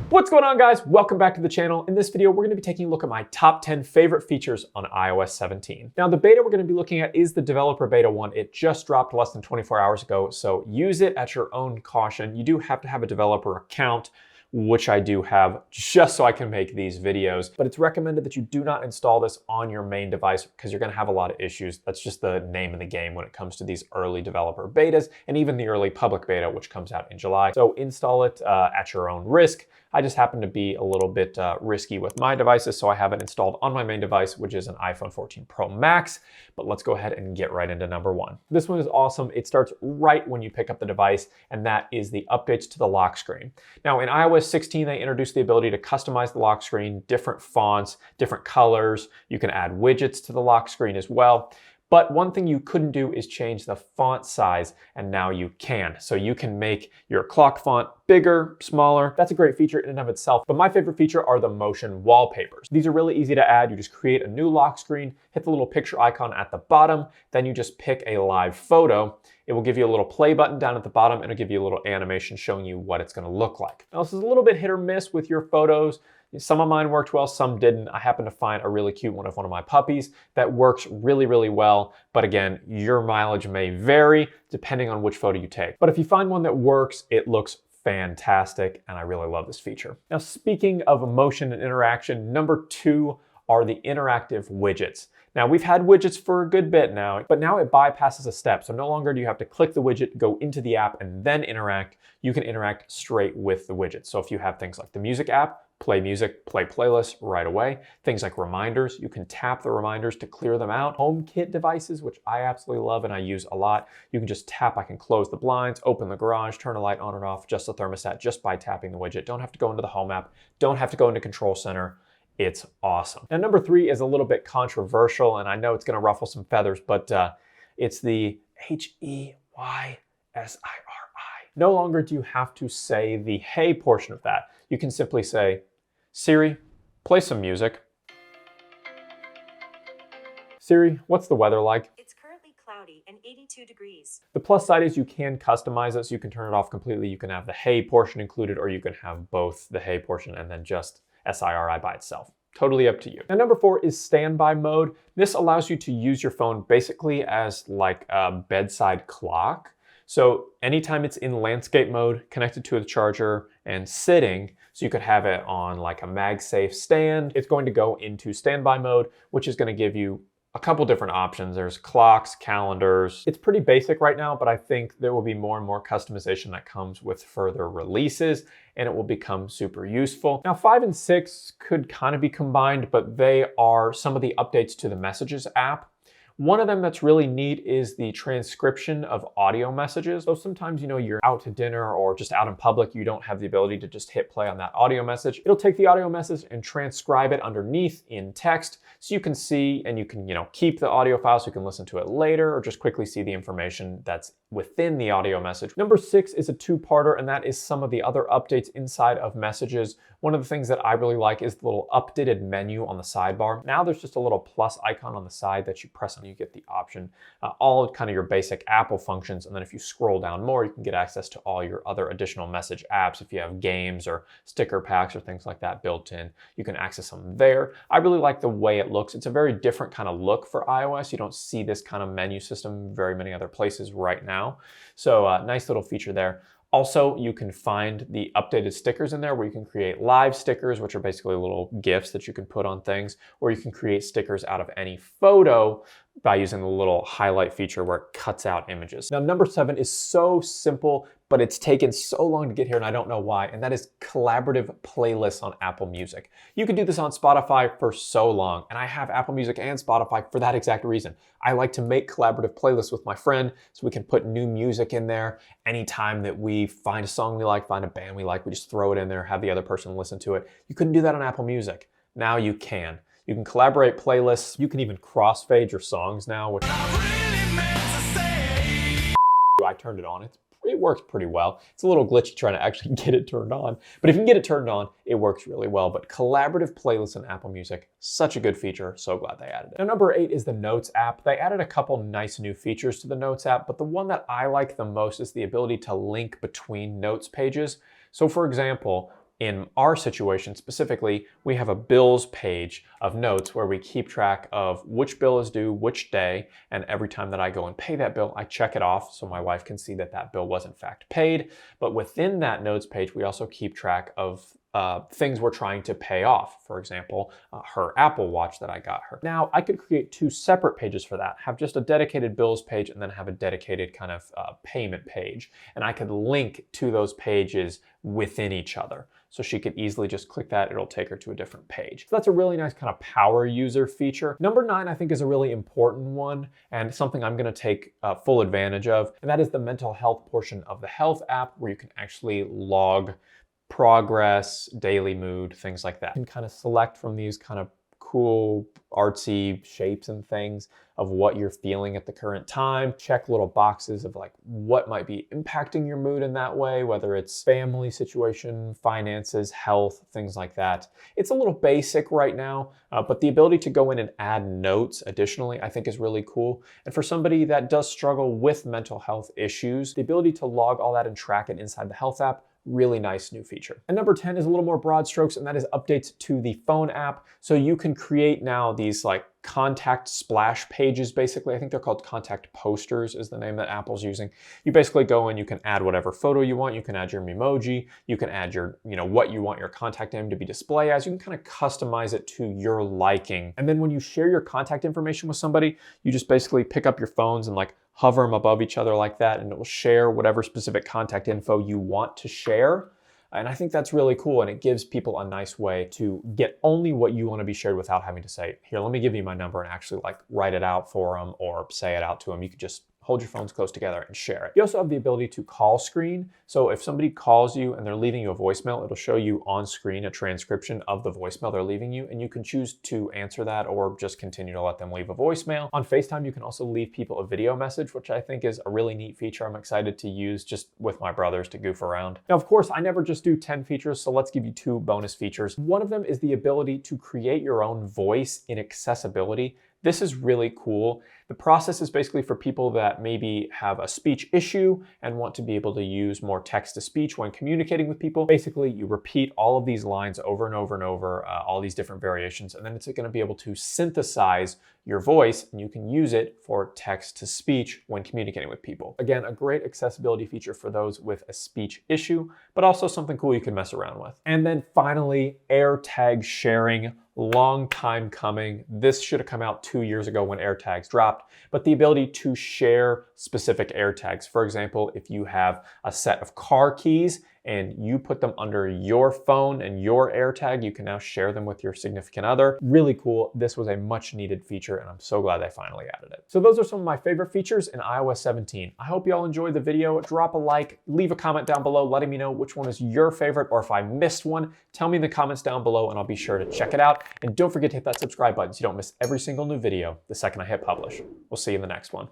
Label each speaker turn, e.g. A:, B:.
A: What's going on, guys? Welcome back to the channel. In this video, we're going to be taking a look at my top 10 favorite features on iOS 17. Now, the beta we're going to be looking at is the developer beta 1. It just dropped less than 24 hours ago, so use it at your own caution. You do have to have a developer account, which I do have just so I can make these videos, but it's recommended that you do not install this on your main device because you're going to have a lot of issues. That's just the name of the game when it comes to these early developer betas and even the early public beta, which comes out in July. So install it at your own risk. I just happen to be a little bit risky with my devices, so I have it installed on my main device, which is an iPhone 14 Pro Max. But let's go ahead and get right into number one. This one is awesome. It starts right when you pick up the device, and that is the updates to the lock screen. Now, in iOS 16, they introduced the ability to customize the lock screen, different fonts, different colors. You can add widgets to the lock screen as well. But one thing you couldn't do is change the font size, and now you can. So you can make your clock font bigger, smaller. That's a great feature in and of itself. But my favorite feature are the motion wallpapers. These are really easy to add. You just create a new lock screen, hit the little picture icon at the bottom, then you just pick a live photo. It will give you a little play button down at the bottom, and it'll give you a little animation showing you what it's gonna look like. Now, this is a little bit hit or miss with your photos. Some of mine worked well, some didn't. I happened to find a really cute one of one of my puppies that works really, really well. But again, your mileage may vary depending on which photo you take. But if you find one that works, it looks fantastic, and I really love this feature. Now, speaking of motion and interaction, number two are the interactive widgets. Now, we've had widgets for a good bit now, but now it bypasses a step. So no longer do you have to click the widget, go into the app, and then interact. You can interact straight with the widget. So if you have things like the music app, play music, play playlists right away. Things like reminders, you can tap the reminders to clear them out. HomeKit devices, which I absolutely love and I use a lot. You can just tap, I can close the blinds, open the garage, turn a light on and off, adjust the thermostat just by tapping the widget. Don't have to go into the home app, don't have to go into Control Center. It's awesome. Now, number three is a little bit controversial, and I know it's gonna ruffle some feathers, but it's the HEYSIRI. No longer do you have to say the hey portion of that. You can simply say, Siri, play some music. Siri, what's the weather like?
B: It's currently cloudy and 82 degrees.
A: The plus side is you can customize it, so you can turn it off completely. You can have the hey portion included, or you can have both the hey portion and then just SIRI by itself. Totally up to you. Now, number four is standby mode. This allows you to use your phone basically as like a bedside clock. So anytime it's in landscape mode, connected to the charger and sitting, so you could have it on like a MagSafe stand, it's going to go into standby mode, which is going to give you a couple different options. There's clocks, calendars. It's pretty basic right now, but I think there will be more and more customization that comes with further releases, and it will become super useful. Now, 5 and 6 could kind of be combined, but they are some of the updates to the Messages app. One of them that's really neat is the transcription of audio messages. So sometimes, you know, you're out to dinner or just out in public, you don't have the ability to just hit play on that audio message. It'll take the audio message and transcribe it underneath in text so you can see and you can, you know, keep the audio file so you can listen to it later or just quickly see the information that's within the audio message. Number 6 is a two-parter, and that is some of the other updates inside of Messages. One of the things that I really like is the little updated menu on the sidebar. Now there's just a little plus icon on the side that you press on. You get the option, all kind of your basic Apple functions. And then if you scroll down more, you can get access to all your other additional message apps. If you have games or sticker packs or things like that built in, you can access them there. I really like the way it looks. It's a very different kind of look for iOS. You don't see this kind of menu system very many other places right now. So nice little feature there. Also, you can find the updated stickers in there where you can create live stickers, which are basically little GIFs that you can put on things, or you can create stickers out of any photo by using the little highlight feature where it cuts out images. Now, number 7 is so simple, but it's taken so long to get here and I don't know why, and that is collaborative playlists on Apple Music. You can do this on Spotify for so long, and I have Apple Music and Spotify for that exact reason. I like to make collaborative playlists with my friend so we can put new music in there. Anytime that we find a song we like, find a band we like, we just throw it in there, have the other person listen to it. You couldn't do that on Apple Music. Now you can. You can collaborate playlists. You can even crossfade your songs now, which I turned it on. It works pretty well. It's a little glitchy trying to actually get it turned on, but if you can get it turned on, it works really well. But collaborative playlists in Apple Music, such a good feature. So glad they added it. Now, number 8 is the Notes app. They added a couple nice new features to the Notes app, but the one that I like the most is the ability to link between Notes pages. So for example, in our situation specifically, we have a bills page of notes where we keep track of which bill is due, which day, and every time that I go and pay that bill, I check it off so my wife can see that that bill was in fact paid. But within that notes page, we also keep track of things we're trying to pay off. For example, her Apple Watch that I got her. Now, I could create 2 separate pages for that, have just a dedicated bills page and then have a dedicated kind of payment page. And I could link to those pages within each other. So she could easily just click that, it'll take her to a different page. So that's a really nice kind of power user feature. Number 9, I think, is a really important one and something I'm gonna take full advantage of, and that is the mental health portion of the Health app, where you can actually log progress, daily mood, things like that. You can kind of select from these kind of cool artsy shapes and things of what you're feeling at the current time. Check little boxes of like what might be impacting your mood in that way, whether it's family situation, finances, health, things like that. It's a little basic right now, but the ability to go in and add notes additionally, I think is really cool. And for somebody that does struggle with mental health issues, the ability to log all that and track it inside the Health app, really nice new feature. And number 10 is a little more broad strokes, and that is updates to the phone app. So you can create now these like contact splash pages, basically. I think they're called contact posters is the name that Apple's using. You basically go in, you can add whatever photo you want, you can add your Memoji, you can add your, what you want your contact name to be displayed as. You can kind of customize it to your liking. And then when you share your contact information with somebody, you just basically pick up your phones and like hover them above each other like that, and it will share whatever specific contact info you want to share. And I think that's really cool, and it gives people a nice way to get only what you want to be shared without having to say, here, let me give you my number, and actually like write it out for them or say it out to them. You could just hold your phones close together and share it. You also have the ability to call screen. So if somebody calls you and they're leaving you a voicemail, it'll show you on screen a transcription of the voicemail they're leaving you, and you can choose to answer that or just continue to let them leave a voicemail. On FaceTime, you can also leave people a video message, which I think is a really neat feature I'm excited to use just with my brothers to goof around. Now, of course, I never just do 10 features, so let's give you 2 bonus features. One of them is the ability to create your own voice in accessibility. This is really cool. The process is basically for people that maybe have a speech issue and want to be able to use more text-to-speech when communicating with people. Basically, you repeat all of these lines over and over and over, all these different variations, and then it's going to be able to synthesize your voice, and you can use it for text-to-speech when communicating with people. Again, a great accessibility feature for those with a speech issue, but also something cool you can mess around with. And then finally, AirTag sharing. Long time coming. This should have come out 2 years ago when AirTags dropped, but the ability to share specific AirTags. For example, if you have a set of car keys and you put them under your phone and your AirTag, you can now share them with your significant other. Really cool. This was a much needed feature, and I'm so glad they finally added it. So those are some of my favorite features in iOS 17. I hope you all enjoyed the video. Drop a like, leave a comment down below letting me know which one is your favorite, or if I missed one, tell me in the comments down below and I'll be sure to check it out. And don't forget to hit that subscribe button so you don't miss every single new video the second I hit publish. We'll see you in the next one.